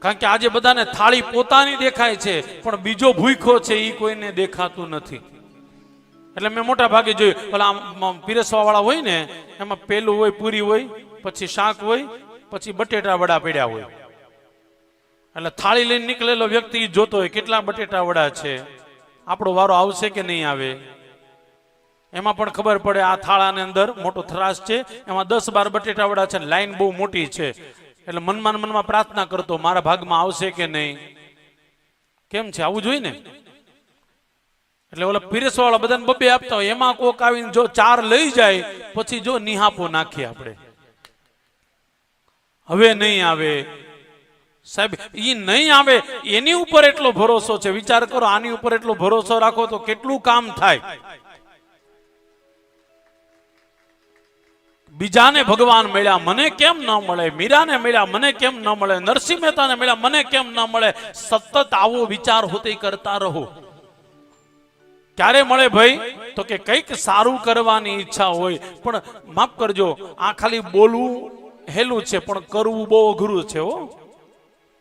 કારણ કે આજે બધાને થાળી પોતાની દેખાય છે, પણ બીજો ભૂખ્યો છે એ કોઈને દેખાતું નથી. એટલે મેં મોટા ભાગે જોયું, પેલા પીરસવા વાળા હોય ને, એમાં પેલું હોય પૂરી હોય, પછી શાક હોય, પછી બટેટા વડા પડ્યા હોય. એટલે થાળી લઈને નીકળેલો વ્યક્તિ જોતો હોય કેટલા બટેટા વડા છે, આપણો વારો આવશે કે નહીં આવે. એમાં પણ ખબર પડે આ થાળાની અંદર મોટો થરાસ છે, એમાં 10-12 બટેટા વડા છે, લાઈન બહુ મોટી છે. એટલે મનમાં પ્રાર્થના કરતો મારા ભાગમાં આવશે કે નહીં. કેમ છે, આવું જોઈએ ને. એટલે ઓલા પીરસવા વાળા બધાને બબે આપતા હોય, એમાં કોક આવીને જો 4 લઈ જાય પછી જો નિહાપો નાખીએ આપણે, હવે નહીં આવે સાહેબ. ઈ નહીં આવે એની ઉપર એટલો ભરોસો છે, વિચાર કરો આની ઉપર એટલો ભરોસો રાખો તો કેટલું કામ થાય. બીજાને ભગવાન મળ્યા મને કેમ ન મળે, મીરાને મળ્યા મને કેમ ન મળે, નરસિંહ મહેતાને મળ્યા મને કેમ ન મળે. સતત આવો વિચાર હોતે કરતા રહો. ક્યારે મળે ભાઈ, તો કે કંઈક સારું કરવાની ઈચ્છા હોય. પણ માફ કરજો, આ ખાલી બોલવું હેલું છે, પણ કરવું બહુ અઘરું છે.